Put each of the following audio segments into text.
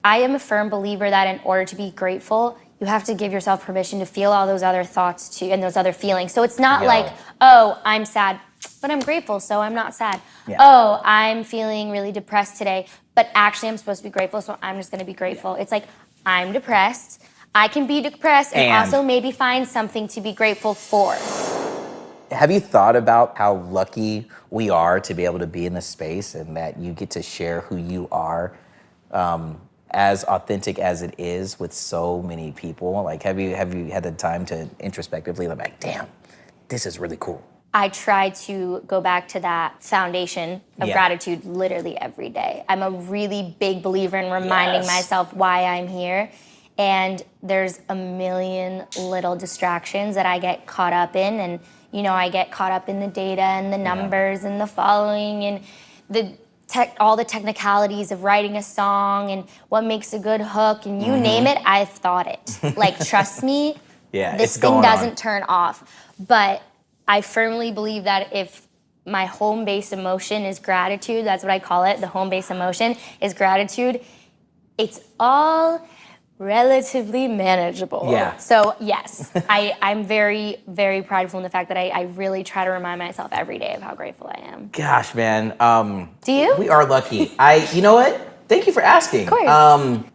I am a firm believer that in order to be grateful, you have to give yourself permission to feel all those other thoughts too and those other feelings. So it's not like, oh, I'm sad, but I'm grateful, so I'm not sad. Yeah. Oh, I'm feeling really depressed today, but actually I'm supposed to be grateful, so I'm just gonna be grateful. Yeah. It's like, I'm depressed, I can be depressed and also maybe find something to be grateful for. Have you thought about how lucky we are to be able to be in this space and that you get to share who you are as authentic as it is with so many people? Like, have you had the time to introspectively look like, damn, this is really cool? I try to go back to that foundation of gratitude literally every day. I'm a really big believer in reminding myself why I'm here. And there's a million little distractions that I get caught up in. And, you know, I get caught up in the data and the numbers and the following and all the technicalities of writing a song and what makes a good hook. And you name it, I've thought it. Like, trust me, this thing doesn't turn off. But I firmly believe that if my home-based emotion is gratitude, that's what I call it, the home-based emotion is gratitude, it's all relatively manageable. Yeah. So yes, I'm very, very prideful in the fact that I really try to remind myself every day of how grateful I am. Gosh, man. Do you? We are lucky. You know what? Thank you for asking. Of course.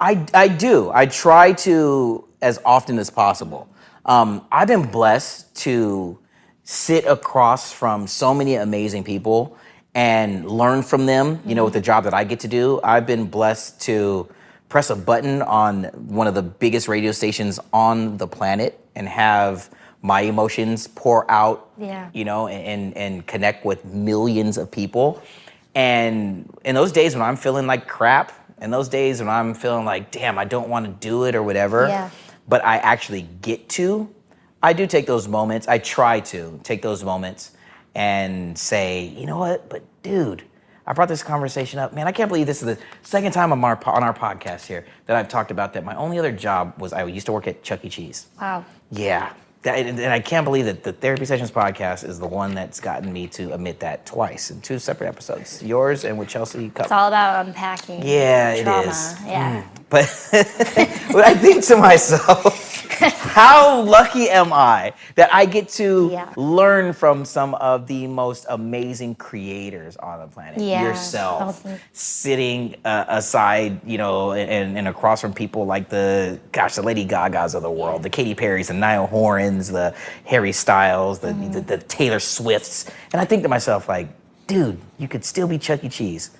I do. I try to as often as possible. I've been blessed to sit across from so many amazing people and learn from them, you know, with the job that I get to do. I've been blessed to press a button on one of the biggest radio stations on the planet and have my emotions pour out, you know, and connect with millions of people. And in those days when I'm feeling like crap, and those days when I'm feeling like, damn, I don't want to do it or whatever, but I actually get to, I do take those moments. I try to take those moments and say, you know what, but dude, I brought this conversation up. Man, I can't believe this is the second time on our podcast here that I've talked about that. My only other job was I used to work at Chuck E. Cheese. Wow. Yeah. And I can't believe that the Therapy Sessions podcast is the one that's gotten me to admit that twice in 2 separate episodes. Yours and with Chelsea Cup. It's all about unpacking trauma. It is. Yeah. But I think to myself, how lucky am I that I get to learn from some of the most amazing creators on the planet. Yourself, sitting aside, you know, and across from people like the Lady Gagas of the world, the Katy Perrys, the Niall Horans, the Harry Styles, the Taylor Swifts. And I think to myself, like, dude, you could still be Chuck E. Cheese.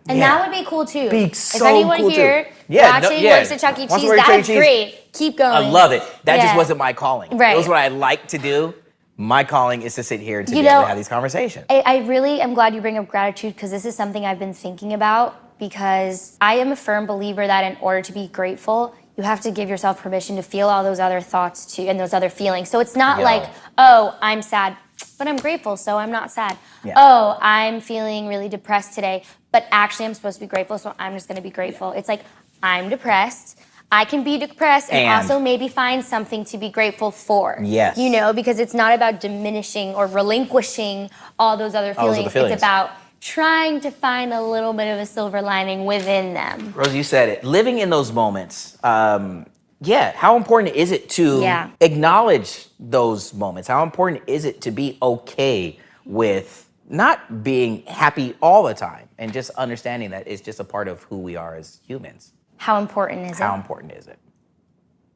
And that would be cool too. So if anyone cool here actually works at Chuck E. Cheese, that's great. Keep going. I love it. That just wasn't my calling. Right. It was what I like to do. My calling is to sit here and to be able to have these conversations. I really am glad you bring up gratitude because this is something I've been thinking about because I am a firm believer that in order to be grateful, you have to give yourself permission to feel all those other thoughts too and those other feelings. So it's not like, oh, I'm sad, but I'm grateful, so I'm not sad. Yeah. Oh, I'm feeling really depressed today, but actually I'm supposed to be grateful, so I'm just gonna be grateful. It's like, I'm depressed, I can be depressed and also maybe find something to be grateful for. Yes. You know, because it's not about diminishing or relinquishing all those other feelings. It's about trying to find a little bit of a silver lining within them. Rosie, you said it. Living in those moments, how important is it to acknowledge those moments? How important is it to be okay with not being happy all the time and just understanding that it's just a part of who we are as humans? How important is it? How important is it?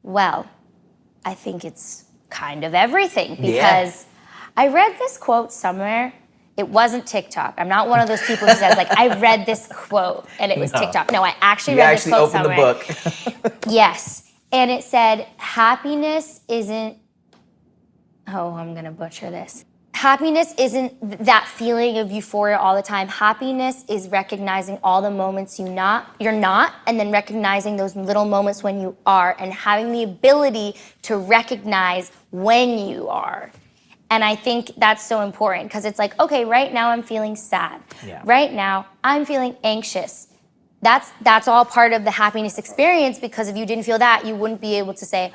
Well, I think it's kind of everything because I read this quote somewhere. It wasn't TikTok. I'm not one of those people who says, like, I read this quote and it was TikTok. No, I actually read this quote somewhere. You actually opened the book. Yes. And it said, happiness isn't, I'm going to butcher this. Happiness isn't that feeling of euphoria all the time. Happiness is recognizing all the moments you're not, and then recognizing those little moments when you are, and having the ability to recognize when you are. And I think that's so important because it's like, okay, right now I'm feeling sad. Yeah. Right now I'm feeling anxious. That's all part of the happiness experience because if you didn't feel that, you wouldn't be able to say,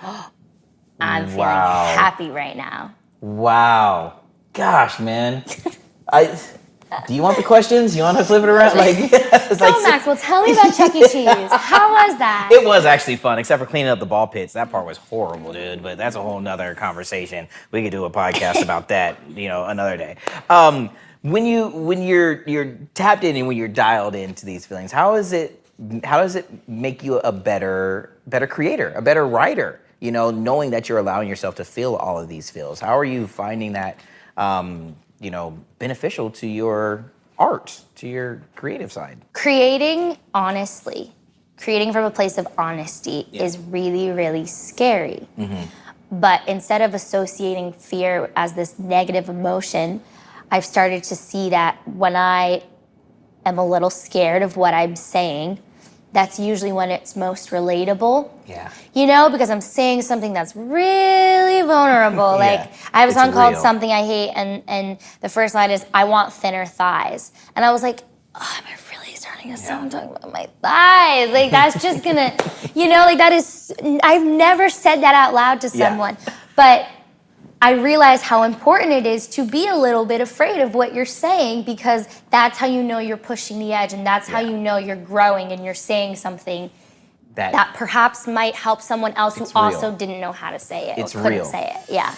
I'm feeling happy right now. Wow. Gosh, man. Do you want the questions? You want to flip it around? Like, it's So, Maxwell, tell me about Chuck E. Cheese. How was that? It was actually fun, except for cleaning up the ball pits. That part was horrible, dude. But that's a whole nother conversation. We could do a podcast about that, another day. When you're tapped in and when you're dialed into these feelings, how does it make you a better creator, a better writer? Knowing that you're allowing yourself to feel all of these feels. How are you finding that beneficial to your art, to your creative side? Creating honestly, creating from a place of honesty is really, really scary. But instead of associating fear as this negative emotion, I've started to see that when I am a little scared of what I'm saying, that's usually when it's most relatable. Yeah. Because I'm saying something that's really vulnerable. Like, I have a song called Something I Hate, and the first line is, I want thinner thighs. And I was like, oh, am I really starting a song talking about my thighs? Like, that's just gonna, that is, I've never said that out loud to someone. But I realize how important it is to be a little bit afraid of what you're saying, because that's how you know you're pushing the edge, and that's how you know you're growing and you're saying something that perhaps might help someone else who also didn't know how to say it or couldn't say it. Yeah.